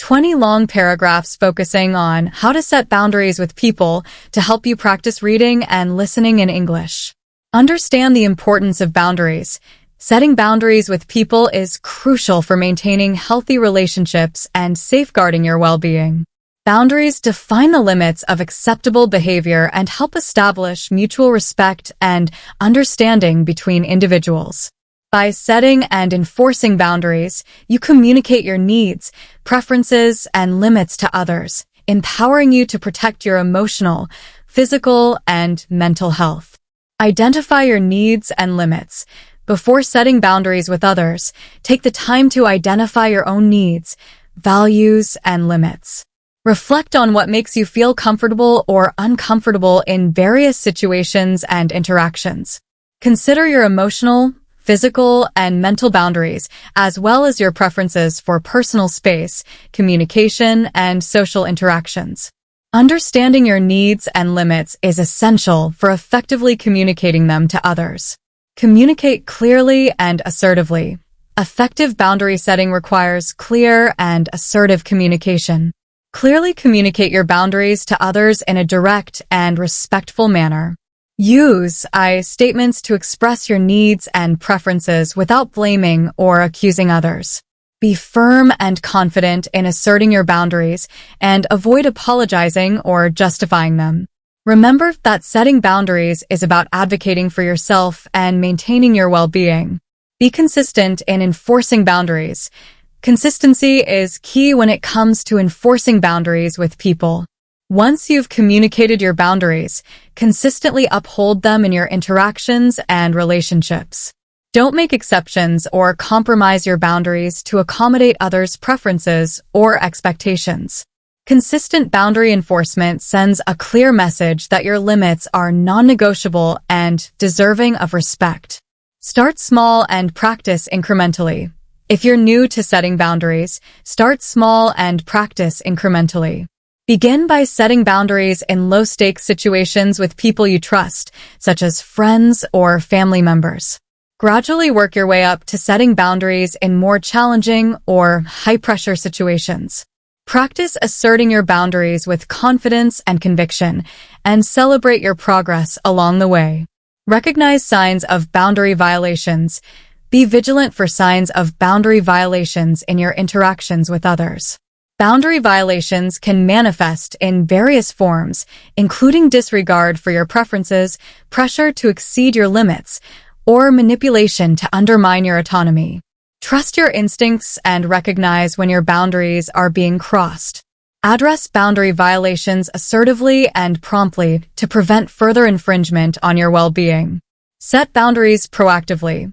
20 long paragraphs focusing on how to set boundaries with people to help you practice reading and listening in English. Understand the importance of boundaries. Setting boundaries with people is crucial for maintaining healthy relationships and safeguarding your well-being. Boundaries define the limits of acceptable behavior and help establish mutual respect and understanding between individuals. By setting and enforcing boundaries, you communicate your needs, preferences, and limits to others, empowering you to protect your emotional, physical, and mental health. Identify your needs and limits. Before setting boundaries with others, take the time to identify your own needs, values, and limits. Reflect on what makes you feel comfortable or uncomfortable in various situations and interactions. Consider your emotional, physical, and mental boundaries, as well as your preferences for personal space, communication, and social interactions. Understanding your needs and limits is essential for effectively communicating them to others. Communicate clearly and assertively. Effective boundary setting requires clear and assertive communication. Clearly communicate your boundaries to others in a direct and respectful manner. Use I statements to express your needs and preferences without blaming or accusing others. Be firm and confident in asserting your boundaries and avoid apologizing or justifying them. Remember that setting boundaries is about advocating for yourself and maintaining your well-being. Be consistent in enforcing boundaries. Consistency is key when it comes to enforcing boundaries with people. Once you've communicated your boundaries, consistently uphold them in your interactions and relationships. Don't make exceptions or compromise your boundaries to accommodate others' preferences or expectations. Consistent boundary enforcement sends a clear message that your limits are non-negotiable and deserving of respect. Start small and practice incrementally. If you're new to setting boundaries, start small and practice incrementally. Begin by setting boundaries in low-stakes situations with people you trust, such as friends or family members. Gradually work your way up to setting boundaries in more challenging or high-pressure situations. Practice asserting your boundaries with confidence and conviction, and celebrate your progress along the way. Recognize signs of boundary violations. Be vigilant for signs of boundary violations in your interactions with others. Boundary violations can manifest in various forms, including disregard for your preferences, pressure to exceed your limits, or manipulation to undermine your autonomy. Trust your instincts and recognize when your boundaries are being crossed. Address boundary violations assertively and promptly to prevent further infringement on your well-being. Set boundaries proactively.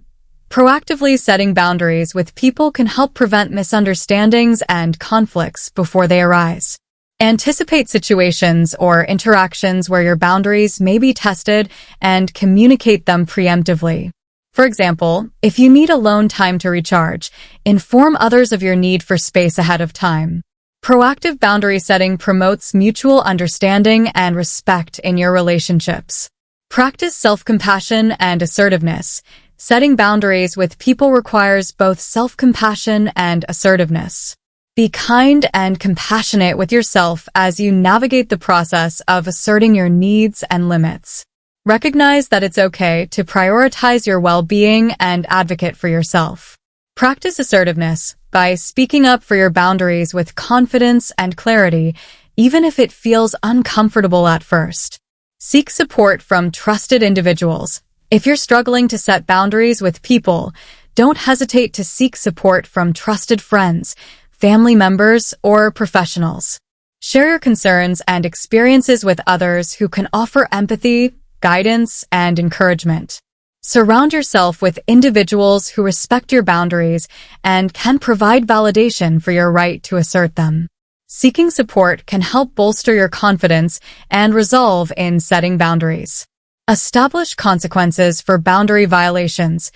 Proactively setting boundaries with people can help prevent misunderstandings and conflicts before they arise. Anticipate situations or interactions where your boundaries may be tested and communicate them preemptively. For example, if you need alone time to recharge, inform others of your need for space ahead of time. Proactive boundary setting promotes mutual understanding and respect in your relationships. Practice self-compassion and assertiveness. Setting boundaries with people requires both self-compassion and assertiveness. Be kind and compassionate with yourself as you navigate the process of asserting your needs and limits. Recognize that it's okay to prioritize your well-being and advocate for yourself. Practice assertiveness by speaking up for your boundaries with confidence and clarity, even if it feels uncomfortable at first. Seek support from trusted individuals. If you're struggling to set boundaries with people, don't hesitate to seek support from trusted friends, family members, or professionals. Share your concerns and experiences with others who can offer empathy, guidance, and encouragement. Surround yourself with individuals who respect your boundaries and can provide validation for your right to assert them. Seeking support can help bolster your confidence and resolve in setting boundaries. Establish consequences for boundary violations.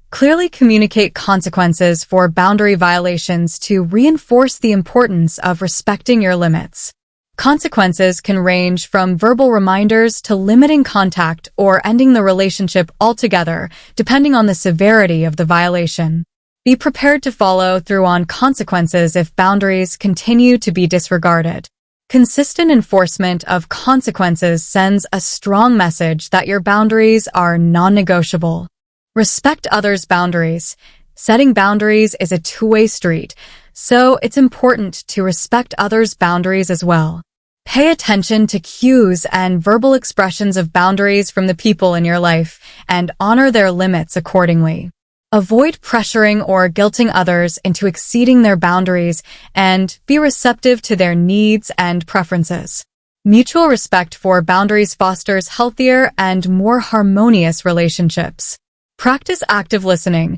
Clearly communicate consequences for boundary violations to reinforce the importance of respecting your limits. Consequences can range from verbal reminders to limiting contact or ending the relationship altogether, depending on the severity of the violation. Be prepared to follow through on consequences if boundaries continue to be disregarded. Consistent enforcement of consequences sends a strong message that your boundaries are non-negotiable. Respect others' boundaries. Setting boundaries is a two-way street, so it's important to respect others' boundaries as well. Pay attention to cues and verbal expressions of boundaries from the people in your life and honor their limits accordingly. Avoid pressuring or guilting others into exceeding their boundaries and be receptive to their needs and preferences. Mutual respect for boundaries fosters healthier and more harmonious relationships. Practice active listening.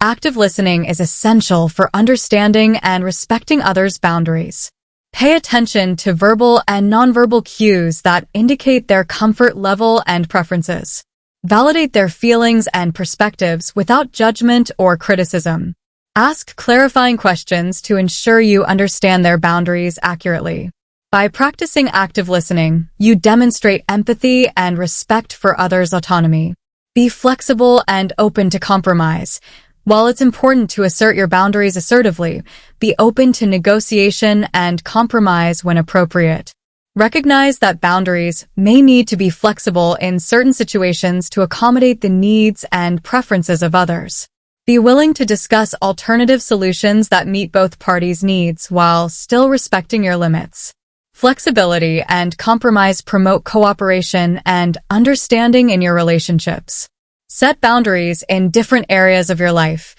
Active listening is essential for understanding and respecting others' boundaries. Pay attention to verbal and nonverbal cues that indicate their comfort level and preferences. Validate their feelings and perspectives without judgment or criticism. Ask clarifying questions to ensure you understand their boundaries accurately. By practicing active listening, you demonstrate empathy and respect for others' autonomy. Be flexible and open to compromise. While it's important to assert your boundaries assertively, be open to negotiation and compromise when appropriate. Recognize that boundaries may need to be flexible in certain situations to accommodate the needs and preferences of others. Be willing to discuss alternative solutions that meet both parties' needs while still respecting your limits. Flexibility and compromise promote cooperation and understanding in your relationships. Set boundaries in different areas of your life.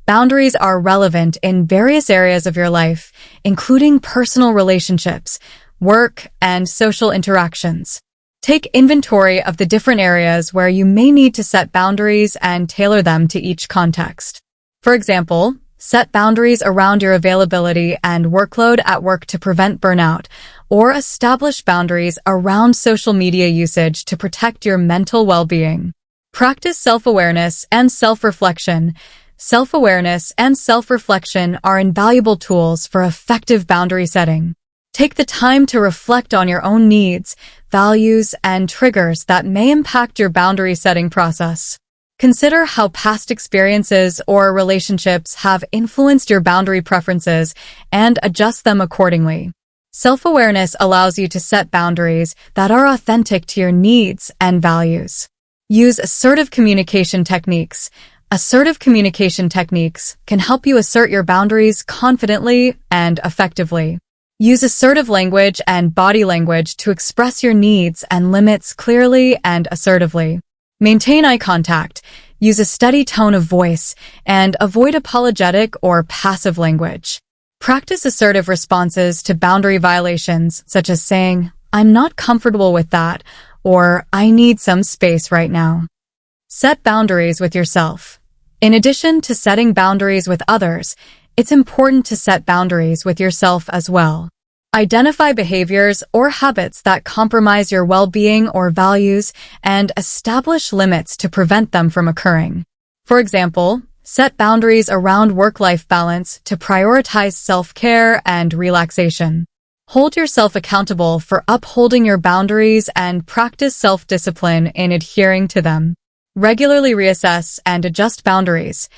Boundaries are relevant in various areas of your life, including personal relationships, work, and social interactions. Take inventory of the different areas where you may need to set boundaries and tailor them to each context. For example, set boundaries around your availability and workload at work to prevent burnout, or establish boundaries around social media usage to protect your mental well-being. Practice self-awareness and self-reflection. Self-awareness and self-reflection are invaluable tools for effective boundary setting. Take the time to reflect on your own needs, values, and triggers that may impact your boundary setting process. Consider how past experiences or relationships have influenced your boundary preferences and adjust them accordingly. Self-awareness allows you to set boundaries that are authentic to your needs and values. Use assertive communication techniques. Assertive communication techniques can help you assert your boundaries confidently and effectively. Use assertive language and body language to express your needs and limits clearly and assertively. Maintain eye contact. Use a steady tone of voice and avoid apologetic or passive language. Practice assertive responses to boundary violations, such as saying, "I'm not comfortable with that," or "I need some space right now." Set boundaries with yourself. In addition to setting boundaries with others, it's important to set boundaries with yourself as well. Identify behaviors or habits that compromise your well-being or values and establish limits to prevent them from occurring. For example, set boundaries around work-life balance to prioritize self-care and relaxation. Hold yourself accountable for upholding your boundaries and practice self-discipline in adhering to them. Regularly reassess and adjust boundaries.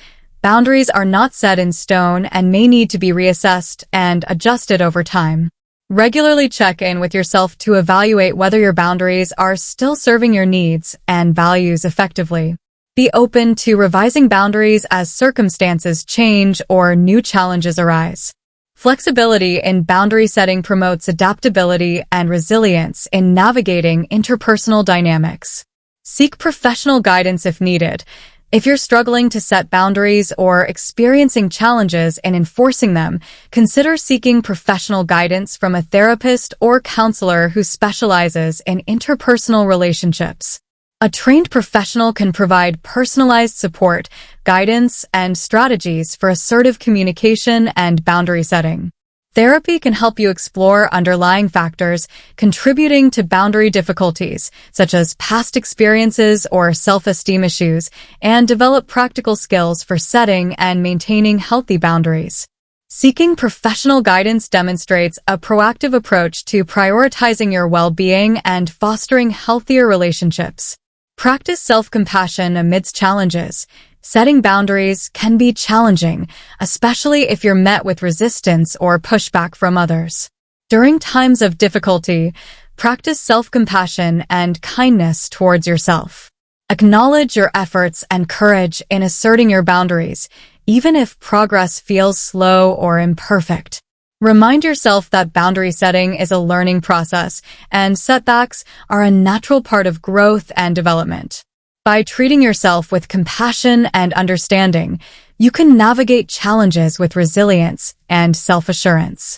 Boundaries are not set in stone and may need to be reassessed and adjusted over time. Regularly check in with yourself to evaluate whether your boundaries are still serving your needs and values effectively. Be open to revising boundaries as circumstances change or new challenges arise. Flexibility in boundary setting promotes adaptability and resilience in navigating interpersonal dynamics. Seek professional guidance if needed. If you're struggling to set boundaries or experiencing challenges in enforcing them, consider seeking professional guidance from a therapist or counselor who specializes in interpersonal relationships. A trained professional can provide personalized support, guidance, and strategies for assertive communication and boundary setting. Therapy can help you explore underlying factors contributing to boundary difficulties, such as past experiences or self-esteem issues, and develop practical skills for setting and maintaining healthy boundaries. Seeking professional guidance demonstrates a proactive approach to prioritizing your well-being and fostering healthier relationships. Practice self-compassion amidst challenges. Setting boundaries can be challenging, especially if you're met with resistance or pushback from others. During times of difficulty, practice self-compassion and kindness towards yourself. Acknowledge your efforts and courage in asserting your boundaries, even if progress feels slow or imperfect. Remind yourself that boundary setting is a learning process, and setbacks are a natural part of growth and development. By treating yourself with compassion and understanding, you can navigate challenges with resilience and self-assurance.